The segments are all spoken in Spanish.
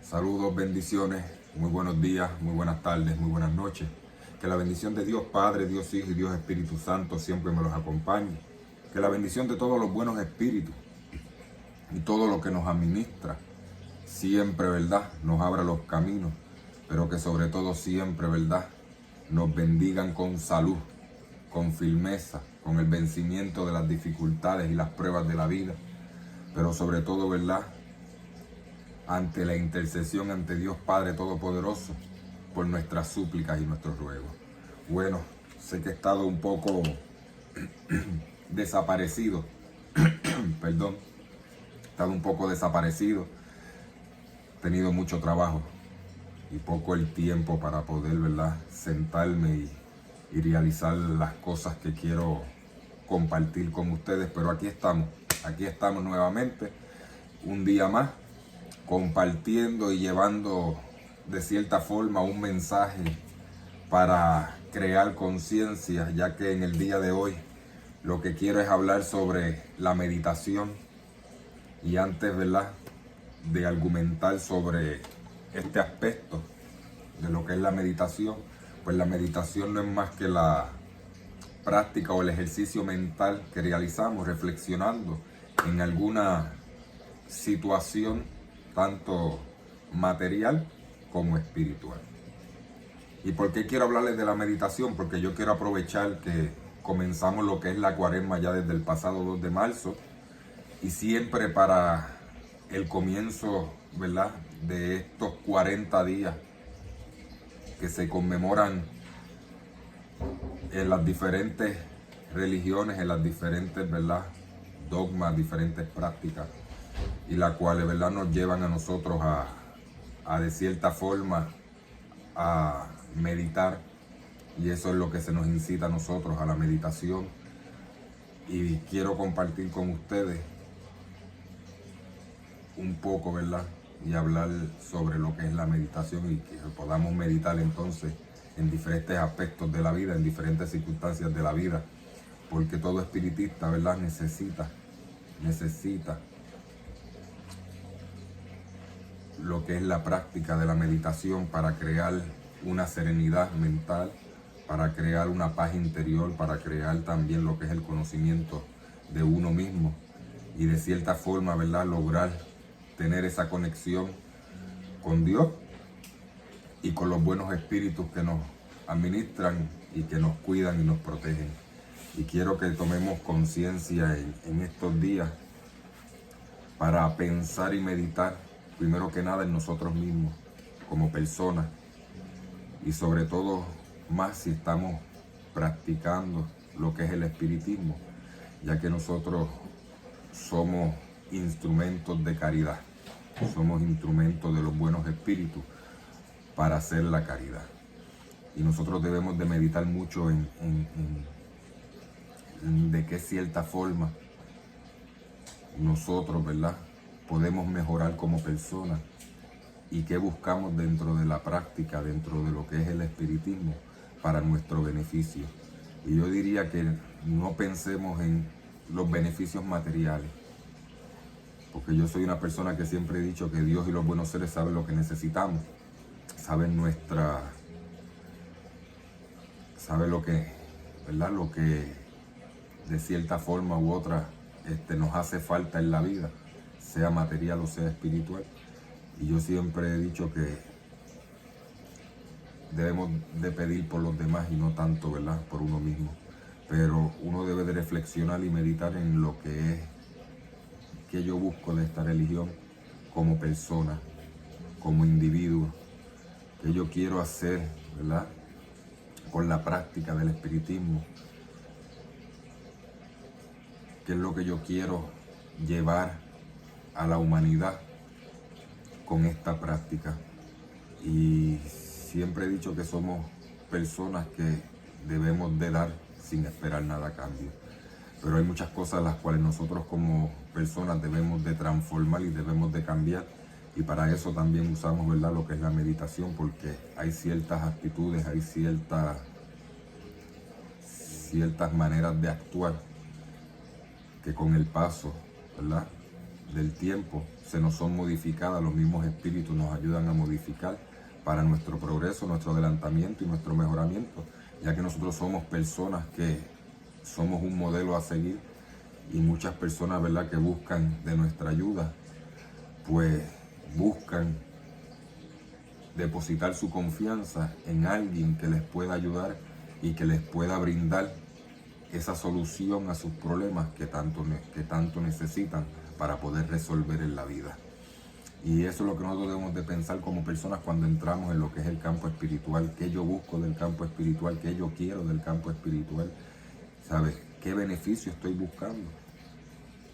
Saludos, bendiciones, muy buenos días, muy buenas tardes, muy buenas noches. Que la bendición de Dios Padre, Dios Hijo y Dios Espíritu Santo siempre me los acompañe. Que la bendición de todos los buenos espíritus y todo lo que nos administra siempre, ¿verdad?, nos abra los caminos, pero que sobre todo siempre, ¿verdad?, nos bendigan con salud, con firmeza, con el vencimiento de las dificultades y las pruebas de la vida, pero sobre todo, ¿verdad?, ante la intercesión ante Dios Padre Todopoderoso por nuestras súplicas y nuestros ruegos. Bueno, sé que he estado un poco desaparecido, perdón, he estado un poco desaparecido, he tenido mucho trabajo y poco el tiempo para poder, ¿verdad?, sentarme y realizar las cosas que quiero compartir con ustedes, pero aquí estamos nuevamente, un día más, compartiendo y llevando de cierta forma un mensaje para crear conciencia, ya que en el día de hoy lo que quiero es hablar sobre la meditación. Y antes, ¿verdad?, de argumentar sobre este aspecto de lo que es la meditación, pues la meditación no es más que la práctica o el ejercicio mental que realizamos reflexionando en alguna situación tanto material como espiritual. ¿Y por qué quiero hablarles de la meditación? Porque yo quiero aprovechar que comenzamos lo que es la cuaresma ya desde el pasado 2 de marzo y siempre para el comienzo, ¿verdad?, de estos 40 días que se conmemoran en las diferentes religiones, en las diferentes, ¿verdad?, dogmas, diferentes prácticas, y las cuales, ¿verdad?, nos llevan a nosotros a de cierta forma a meditar, y eso es lo que se nos incita a nosotros, a la meditación. Y quiero compartir con ustedes un poco, ¿verdad?, y hablar sobre lo que es la meditación y que podamos meditar entonces en diferentes aspectos de la vida, en diferentes circunstancias de la vida, porque todo espiritista, ¿verdad?, necesita lo que es la práctica de la meditación para crear una serenidad mental, para crear una paz interior, para crear también lo que es el conocimiento de uno mismo y de cierta forma, ¿verdad?, lograr tener esa conexión con Dios y con los buenos espíritus que nos administran y que nos cuidan y nos protegen. Y quiero que tomemos conciencia en estos días para pensar y meditar, primero que nada, en nosotros mismos, como personas, y sobre todo más si estamos practicando lo que es el espiritismo, ya que nosotros somos instrumentos de caridad, somos instrumentos de los buenos espíritus para hacer la caridad. Y nosotros debemos de meditar mucho en de qué cierta forma nosotros, ¿verdad?, podemos mejorar como personas y qué buscamos dentro de la práctica, dentro de lo que es el espiritismo para nuestro beneficio. Y yo diría que no pensemos en los beneficios materiales, porque yo soy una persona que siempre he dicho que Dios y los buenos seres saben lo que necesitamos, saben lo que, ¿verdad?, lo que de cierta forma u otra nos hace falta en la vida, sea material o sea espiritual. Y yo siempre he dicho que debemos de pedir por los demás y no tanto, ¿verdad?, por uno mismo. Pero uno debe de reflexionar y meditar en lo que es, que yo busco de esta religión como persona, como individuo, que yo quiero hacer, ¿verdad?, con la práctica del espiritismo, qué es lo que yo quiero llevar a la humanidad con esta práctica. Y siempre he dicho que somos personas que debemos de dar sin esperar nada a cambio. Pero hay muchas cosas las cuales nosotros como personas debemos de transformar y debemos de cambiar. Y para eso también usamos, ¿verdad?, lo que es la meditación, porque hay ciertas actitudes, hay ciertas maneras de actuar que con el paso, ¿verdad?, del tiempo se nos son modificadas, los mismos espíritus nos ayudan a modificar para nuestro progreso, nuestro adelantamiento y nuestro mejoramiento, ya que nosotros somos personas que somos un modelo a seguir y muchas personas, ¿verdad?, que buscan de nuestra ayuda, pues buscan depositar su confianza en alguien que les pueda ayudar y que les pueda brindar esa solución a sus problemas que tanto necesitan para poder resolver en la vida. Y eso es lo que nosotros debemos de pensar como personas cuando entramos en lo que es el campo espiritual. ¿Qué yo busco del campo espiritual? ¿Qué yo quiero del campo espiritual? ¿Sabes? ¿Qué beneficio estoy buscando?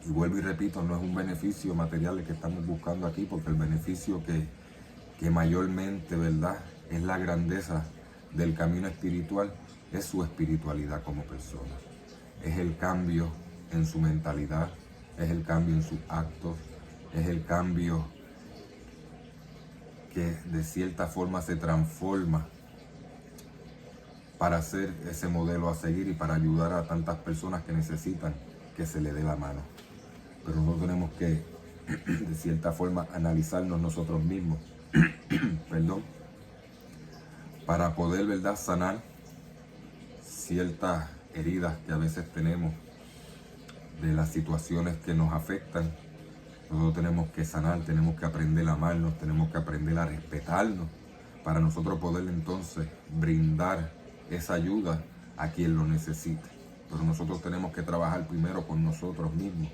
Y vuelvo y repito, no es un beneficio material el que estamos buscando aquí, porque el beneficio que mayormente, ¿verdad?, es la grandeza del camino espiritual, es su espiritualidad como persona. Es el cambio en su mentalidad, es el cambio en sus actos, es el cambio que de cierta forma se transforma para ser ese modelo a seguir y para ayudar a tantas personas que necesitan que se le dé la mano. Pero nosotros tenemos que, de cierta forma, analizarnos nosotros mismos, perdón, para poder, ¿verdad?, sanar ciertas heridas que a veces tenemos de las situaciones que nos afectan. Nosotros tenemos que sanar, tenemos que aprender a amarnos, tenemos que aprender a respetarnos para nosotros poder entonces brindar esa ayuda a quien lo necesite. Pero nosotros tenemos que trabajar primero con nosotros mismos,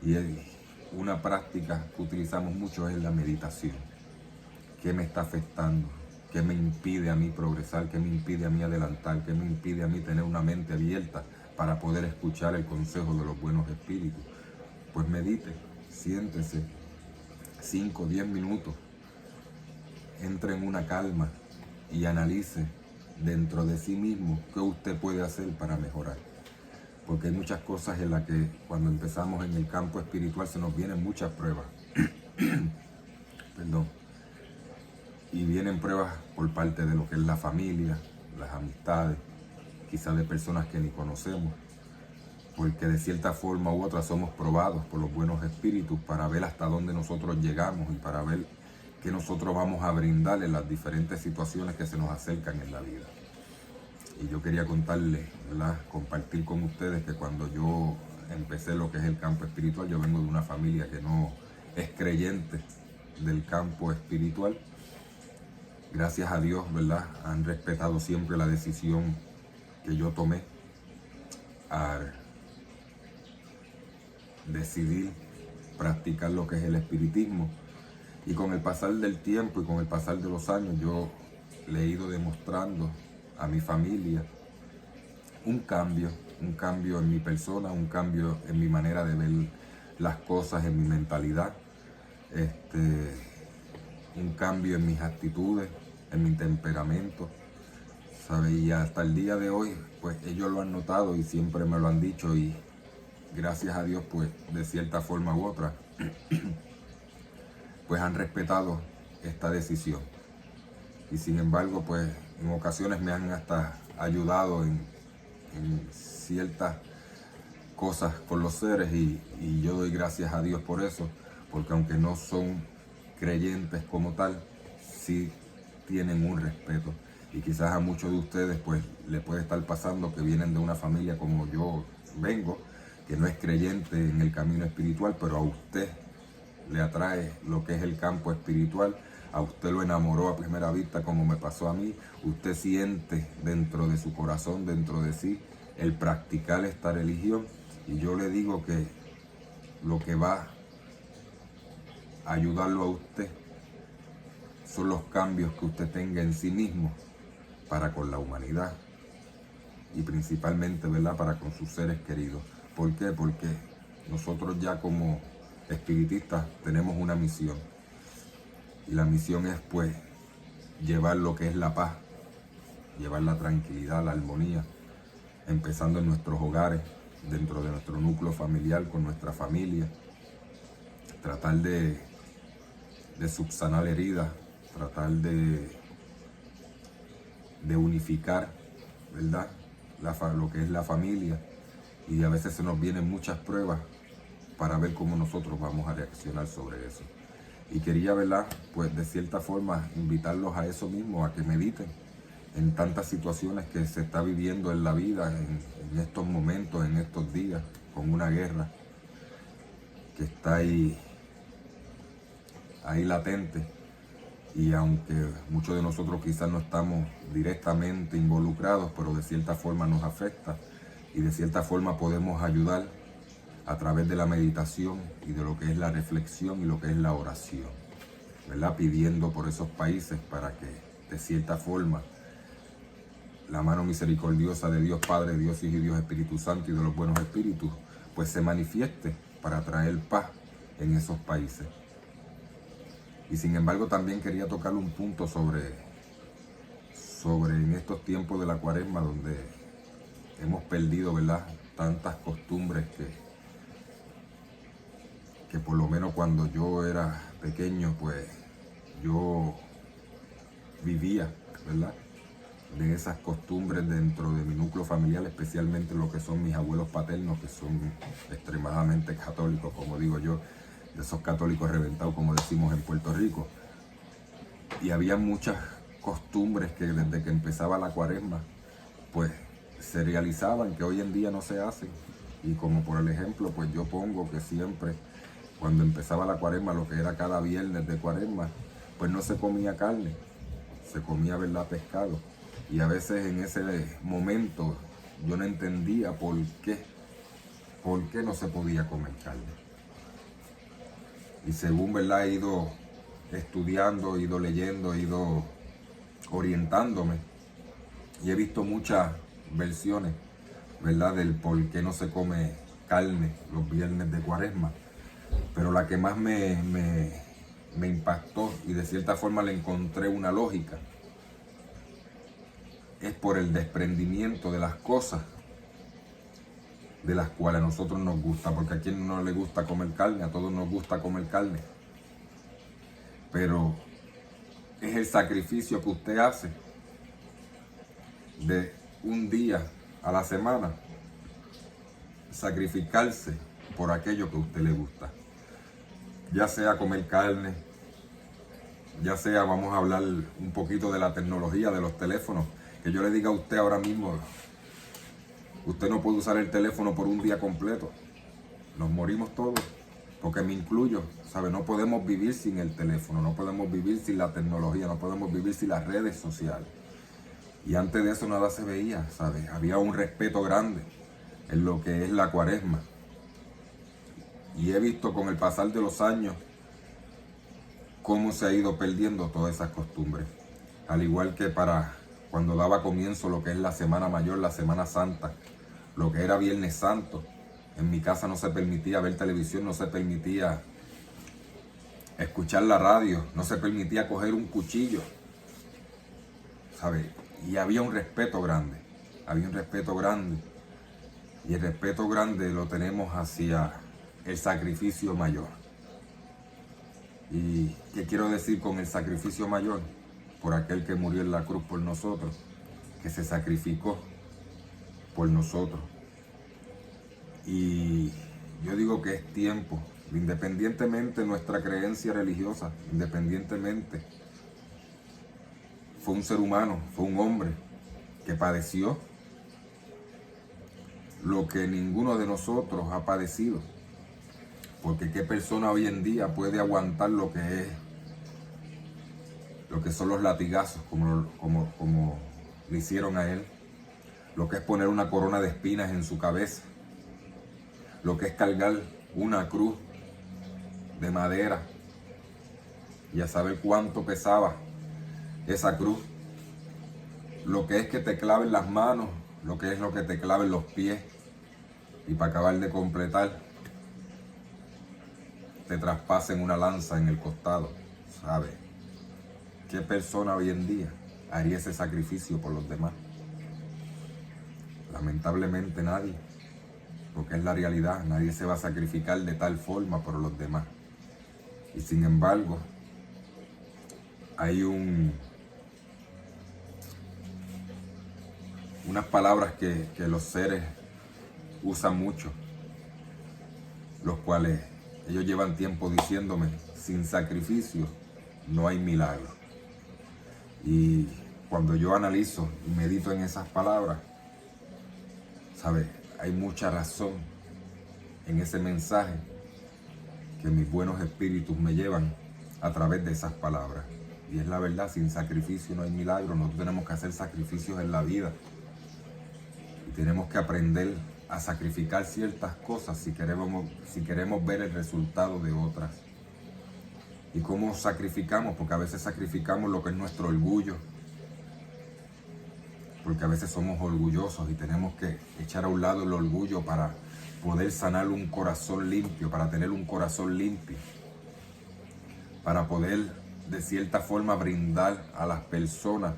y una práctica que utilizamos mucho es la meditación. ¿Qué me está afectando? ¿Qué me impide a mí progresar? ¿Qué me impide a mí adelantar? ¿Qué me impide a mí tener una mente abierta para poder escuchar el consejo de los buenos espíritus? Pues medite, siéntese 5 o 10 minutos, entre en una calma y analice dentro de sí mismo qué usted puede hacer para mejorar. Porque hay muchas cosas en las que cuando empezamos en el campo espiritual se nos vienen muchas pruebas. Perdón. Y vienen pruebas por parte de lo que es la familia, las amistades, quizás de personas que ni conocemos, porque de cierta forma u otra somos probados por los buenos espíritus para ver hasta dónde nosotros llegamos y para ver qué nosotros vamos a brindar en las diferentes situaciones que se nos acercan en la vida. Y yo quería contarles, ¿verdad?, compartir con ustedes que cuando yo empecé lo que es el campo espiritual, yo vengo de una familia que no es creyente del campo espiritual. Gracias a Dios, ¿verdad?, han respetado siempre la decisión que yo tomé al decidir practicar lo que es el espiritismo. Y con el pasar del tiempo y con el pasar de los años, yo le he ido demostrando a mi familia un cambio en mi persona, un cambio en mi manera de ver las cosas, en mi mentalidad, un cambio en mis actitudes, en mi temperamento, ¿sabe? Y hasta el día de hoy, pues ellos lo han notado y siempre me lo han dicho, y gracias a Dios, pues de cierta forma u otra, pues han respetado esta decisión. Y sin embargo, pues en ocasiones me han hasta ayudado en ciertas cosas con los seres, y yo doy gracias a Dios por eso, porque aunque no son creyentes como tal, sí tienen un respeto. Y quizás a muchos de ustedes pues les puede estar pasando que vienen de una familia como yo vengo, que no es creyente en el camino espiritual, pero a usted le atrae lo que es el campo espiritual, a usted lo enamoró a primera vista como me pasó a mí. Usted siente dentro de su corazón, dentro de sí, el practicar esta religión, y yo le digo que lo que va a ayudarlo a usted son los cambios que usted tenga en sí mismo para con la humanidad y principalmente, ¿verdad?, para con sus seres queridos. ¿Por qué? Porque nosotros ya como espiritistas tenemos una misión, y la misión es pues llevar lo que es la paz, llevar la tranquilidad, la armonía, empezando en nuestros hogares, dentro de nuestro núcleo familiar, con nuestra familia, tratar de subsanar heridas, tratar de unificar, ¿verdad?, lo que es la familia. Y a veces se nos vienen muchas pruebas para ver cómo nosotros vamos a reaccionar sobre eso. Y quería, ¿verdad?, pues de cierta forma invitarlos a eso mismo, a que mediten en tantas situaciones que se está viviendo en la vida, en estos momentos, en estos días, con una guerra que está ahí latente. Y aunque muchos de nosotros quizás no estamos directamente involucrados, pero de cierta forma nos afecta y de cierta forma podemos ayudar a través de la meditación y de lo que es la reflexión y lo que es la oración, ¿verdad? Pidiendo por esos países para que de cierta forma la mano misericordiosa de Dios Padre, Dios Hijo y Dios Espíritu Santo y de los buenos espíritus pues se manifieste para traer paz en esos países. Y sin embargo también quería tocar un punto sobre en estos tiempos de la Cuaresma donde hemos perdido, ¿verdad?, tantas costumbres que por lo menos cuando yo era pequeño pues yo vivía, ¿verdad?, de esas costumbres dentro de mi núcleo familiar, especialmente lo que son mis abuelos paternos, que son extremadamente católicos, como digo yo, de esos católicos reventados, como decimos en Puerto Rico. Y había muchas costumbres que desde que empezaba la Cuaresma, pues se realizaban, que hoy en día no se hacen. Y como por el ejemplo, pues yo pongo que siempre, cuando empezaba la Cuaresma, lo que era cada viernes de Cuaresma, pues no se comía carne, se comía, ¿verdad?, pescado. Y a veces en ese momento yo no entendía por qué no se podía comer carne. Y según, ¿verdad?, he ido estudiando, he ido leyendo, he ido orientándome y he visto muchas versiones, ¿verdad?, del por qué no se come carne los viernes de Cuaresma. Pero la que más me impactó y de cierta forma le encontré una lógica es por el desprendimiento de las cosas de las cuales a nosotros nos gusta, porque a quien no le gusta comer carne, a todos nos gusta comer carne, pero es el sacrificio que usted hace de un día a la semana, sacrificarse por aquello que a usted le gusta, ya sea comer carne, ya sea, vamos a hablar un poquito de la tecnología, de los teléfonos, que yo le diga a usted ahora mismo, usted no puede usar el teléfono por un día completo. Nos morimos todos, porque me incluyo, ¿sabe? No podemos vivir sin el teléfono, no podemos vivir sin la tecnología, no podemos vivir sin las redes sociales. Y antes de eso nada se veía, ¿sabe? Había un respeto grande en lo que es la Cuaresma. Y he visto con el pasar de los años cómo se ha ido perdiendo todas esas costumbres. Al igual que para cuando daba comienzo lo que es la Semana Mayor, la Semana Santa, lo que era Viernes Santo, en mi casa no se permitía ver televisión, no se permitía escuchar la radio, no se permitía coger un cuchillo, ¿sabe? Y había un respeto grande, y el respeto grande lo tenemos hacia el sacrificio mayor. ¿Y qué quiero decir con el sacrificio mayor? Por aquel que murió en la cruz por nosotros, que se sacrificó por nosotros. Y yo digo que es tiempo, independientemente de nuestra creencia religiosa, independientemente, fue un ser humano, fue un hombre que padeció lo que ninguno de nosotros ha padecido. Porque qué persona hoy en día puede aguantar lo que son los latigazos, como le hicieron a él, lo que es poner una corona de espinas en su cabeza, lo que es cargar una cruz de madera y a saber cuánto pesaba esa cruz, lo que es que te claven las manos, lo que es lo que te claven los pies, y para acabar de completar te traspasen una lanza en el costado, ¿sabes? ¿Qué persona hoy en día haría ese sacrificio por los demás? Lamentablemente nadie, porque es la realidad, nadie se va a sacrificar de tal forma por los demás. Y sin embargo, hay unas palabras que los seres usan mucho, los cuales ellos llevan tiempo diciéndome, sin sacrificio no hay milagro. Y cuando yo analizo y medito en esas palabras, ¿sabes? Hay mucha razón en ese mensaje que mis buenos espíritus me llevan a través de esas palabras. Y es la verdad, sin sacrificio no hay milagro. Nosotros tenemos que hacer sacrificios en la vida. Y tenemos que aprender a sacrificar ciertas cosas si queremos ver el resultado de otras. ¿Y cómo sacrificamos? Porque a veces sacrificamos lo que es nuestro orgullo. Porque a veces somos orgullosos y tenemos que echar a un lado el orgullo para poder sanar un corazón limpio, para tener un corazón limpio, para poder de cierta forma brindar a las personas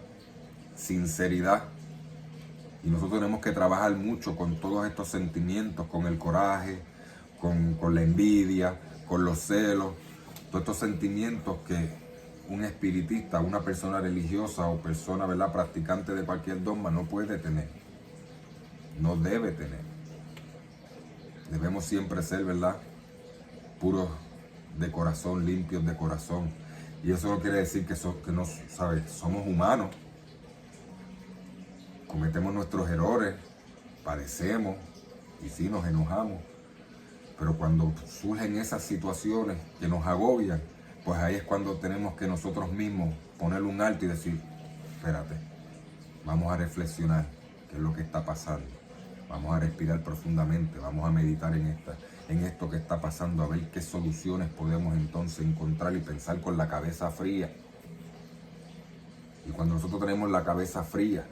sinceridad. Y nosotros tenemos que trabajar mucho con todos estos sentimientos, con el coraje, con la envidia, con los celos, todos estos sentimientos que un espiritista, una persona religiosa o persona, ¿verdad?, practicante de cualquier dogma no puede tener, no debe tener. Debemos siempre ser, ¿verdad?, puros de corazón, limpios de corazón. Y eso no quiere decir que no, ¿sabes? Somos humanos, cometemos nuestros errores, padecemos y sí nos enojamos. Pero cuando surgen esas situaciones que nos agobian, pues ahí es cuando tenemos que nosotros mismos poner un alto y decir, espérate, vamos a reflexionar qué es lo que está pasando. Vamos a respirar profundamente, vamos a meditar en esto que está pasando, a ver qué soluciones podemos entonces encontrar y pensar con la cabeza fría. Y cuando nosotros tenemos la cabeza fría,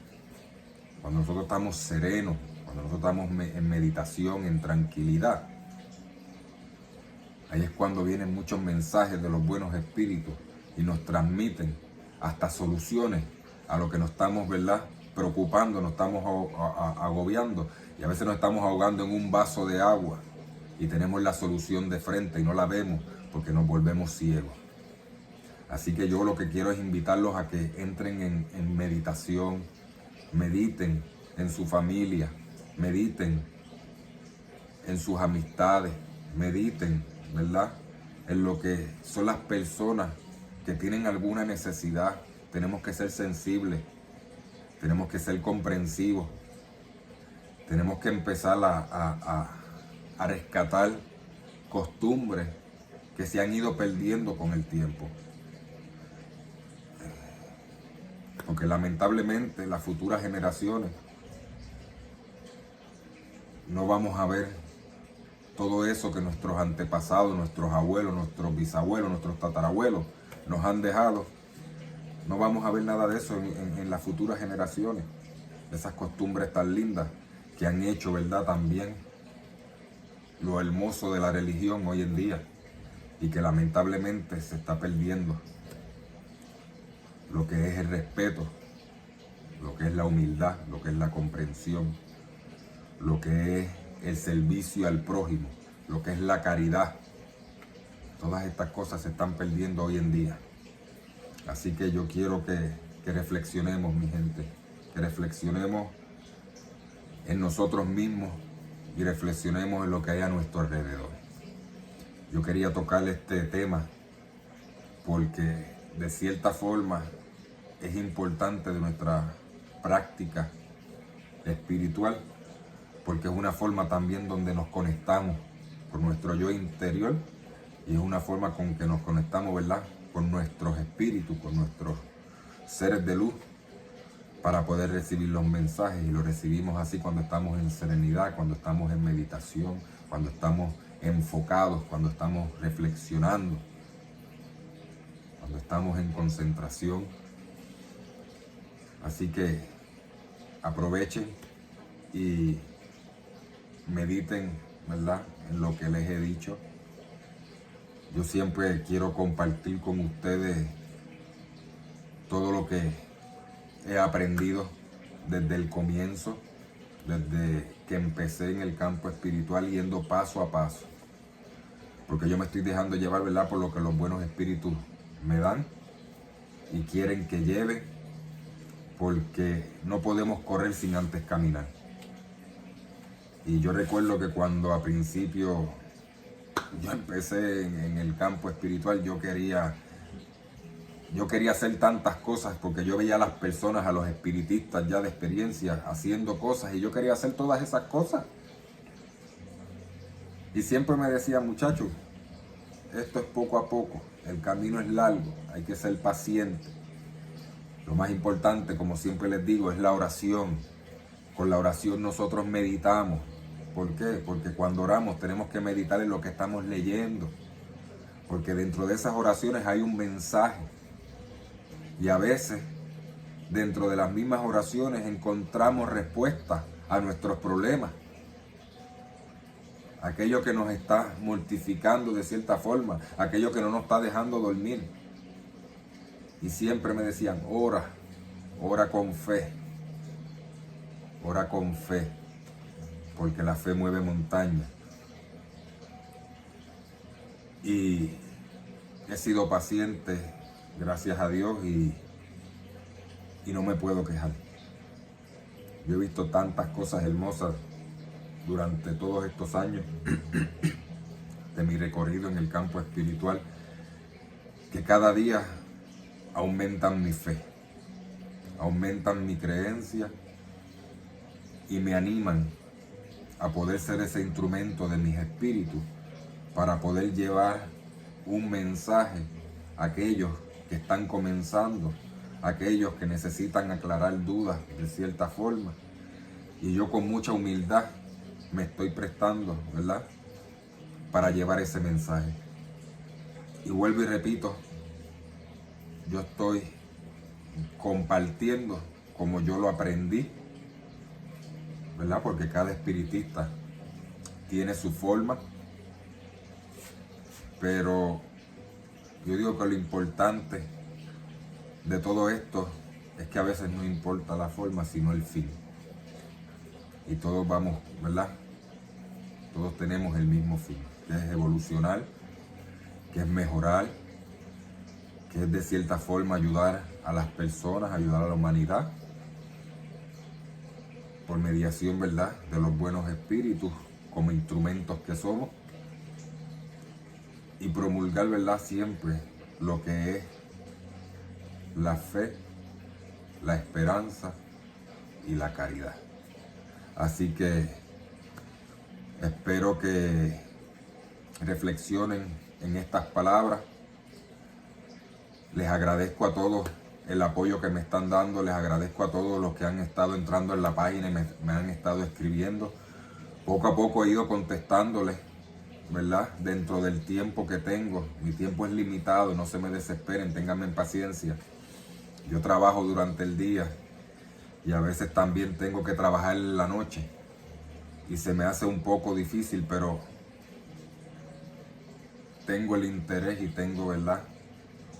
cuando nosotros estamos serenos, cuando nosotros estamos en meditación, en tranquilidad, ahí es cuando vienen muchos mensajes de los buenos espíritus y nos transmiten hasta soluciones a lo que nos estamos, ¿verdad?, preocupando, nos estamos agobiando, y a veces nos estamos ahogando en un vaso de agua y tenemos la solución de frente y no la vemos porque nos volvemos ciegos. Así que yo lo que quiero es invitarlos a que entren en meditación, mediten en su familia, mediten en sus amistades, mediten, ¿verdad?, en lo que son las personas que tienen alguna necesidad. Tenemos que ser sensibles, tenemos que ser comprensivos, tenemos que empezar a rescatar costumbres que se han ido perdiendo con el tiempo. Porque lamentablemente las futuras generaciones no vamos a ver todo eso que nuestros antepasados, nuestros abuelos, nuestros bisabuelos, nuestros tatarabuelos nos han dejado. No vamos a ver nada de eso en las futuras generaciones. Esas costumbres tan lindas que han hecho, ¿verdad?, también lo hermoso de la religión hoy en día y que lamentablemente se está perdiendo. Lo que es el respeto, lo que es la humildad, lo que es la comprensión, lo que es el servicio al prójimo, lo que es la caridad. Todas estas cosas se están perdiendo hoy en día. Así que yo quiero que reflexionemos, mi gente, que reflexionemos en nosotros mismos y reflexionemos en lo que hay a nuestro alrededor. Yo quería tocar este tema porque de cierta forma es importante de nuestra práctica espiritual, porque es una forma también donde nos conectamos con nuestro yo interior y es una forma con que nos conectamos, ¿verdad?, con nuestros espíritus, con nuestros seres de luz, para poder recibir los mensajes. Y los recibimos así cuando estamos en serenidad, cuando estamos en meditación, cuando estamos enfocados, cuando estamos reflexionando, cuando estamos en concentración. Así que aprovechen y mediten, ¿verdad?, en lo que les he dicho. Yo siempre quiero compartir con ustedes todo lo que he aprendido desde el comienzo, desde que empecé en el campo espiritual, yendo paso a paso. Porque yo me estoy dejando llevar, ¿verdad?, por lo que los buenos espíritus me dan y quieren que lleve, porque no podemos correr sin antes caminar. Y yo recuerdo que cuando a principio yo empecé en el campo espiritual, yo quería hacer tantas cosas porque yo veía a las personas, a los espiritistas ya de experiencia, haciendo cosas y yo quería hacer todas esas cosas. Y siempre me decía, muchachos, esto es poco a poco, el camino es largo, hay que ser paciente. Lo más importante, como siempre les digo, es la oración. Con la oración nosotros meditamos. ¿Por qué? Porque cuando oramos tenemos que meditar en lo que estamos leyendo. Porque dentro de esas oraciones hay un mensaje. Y a veces, dentro de las mismas oraciones, encontramos respuestas a nuestros problemas. Aquello que nos está mortificando de cierta forma, aquello que no nos está dejando dormir. Y siempre me decían, ora con fe, porque la fe mueve montañas. Y he sido paciente, gracias a Dios, y no me puedo quejar. Yo he visto tantas cosas hermosas durante todos estos años de mi recorrido en el campo espiritual, que cada día aumentan mi fe, aumentan mi creencia y me animan a poder ser ese instrumento de mis espíritus para poder llevar un mensaje a aquellos que están comenzando, a aquellos que necesitan aclarar dudas de cierta forma. Y yo con mucha humildad me estoy prestando, ¿verdad?, para llevar ese mensaje. Y vuelvo y repito, yo estoy compartiendo como yo lo aprendí, ¿verdad? Porque cada espiritista tiene su forma, pero yo digo que lo importante de todo esto es que a veces no importa la forma, sino el fin. Y todos vamos, ¿verdad? Todos tenemos el mismo fin, que es evolucionar, que es mejorar, que es de cierta forma ayudar a las personas, ayudar a la humanidad, por mediación, ¿verdad?, de los buenos espíritus como instrumentos que somos, y promulgar, ¿verdad?, siempre lo que es la fe, la esperanza y la caridad. Así que espero que reflexionen en estas palabras. Les agradezco a todos el apoyo que me están dando, les agradezco a todos los que han estado entrando en la página y me han estado escribiendo. Poco a poco he ido contestándoles, ¿verdad?, dentro del tiempo que tengo. Mi tiempo es limitado, no se me desesperen, ténganme paciencia. Yo trabajo durante el día y a veces también tengo que trabajar en la noche y se me hace un poco difícil, pero tengo el interés y tengo, ¿verdad?,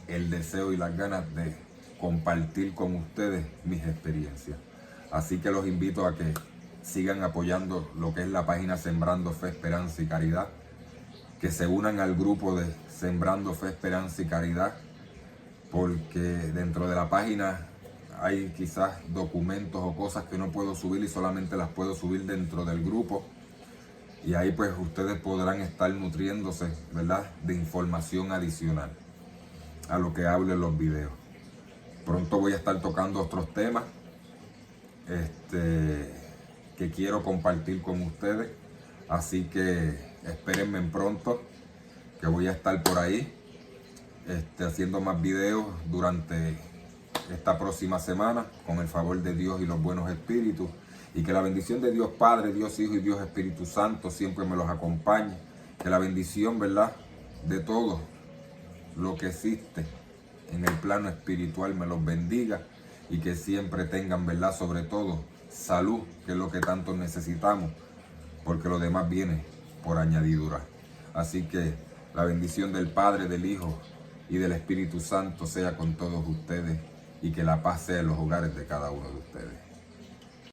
el deseo y las ganas de compartir con ustedes mis experiencias. Así que los invito a que sigan apoyando lo que es la página Sembrando Fe, Esperanza y Caridad, que se unan al grupo de Sembrando Fe, Esperanza y Caridad, porque dentro de la página hay quizás documentos o cosas que no puedo subir y solamente las puedo subir dentro del grupo. Y ahí pues ustedes podrán estar nutriéndose, ¿verdad?, de información adicional a lo que hablo en los videos. Pronto voy a estar tocando otros temas que quiero compartir con ustedes. Así que espérenme pronto, que voy a estar por ahí haciendo más videos durante esta próxima semana, con el favor de Dios y los buenos espíritus. Y que la bendición de Dios Padre, Dios Hijo y Dios Espíritu Santo siempre me los acompañe. Que la bendición, ¿verdad?, de todo lo que existe en el plano espiritual me los bendiga. Y que siempre tengan, ¿verdad?, sobre todo salud, que es lo que tanto necesitamos, porque lo demás viene por añadidura. Así que la bendición del Padre, del Hijo y del Espíritu Santo sea con todos ustedes, y que la paz sea en los hogares de cada uno de ustedes.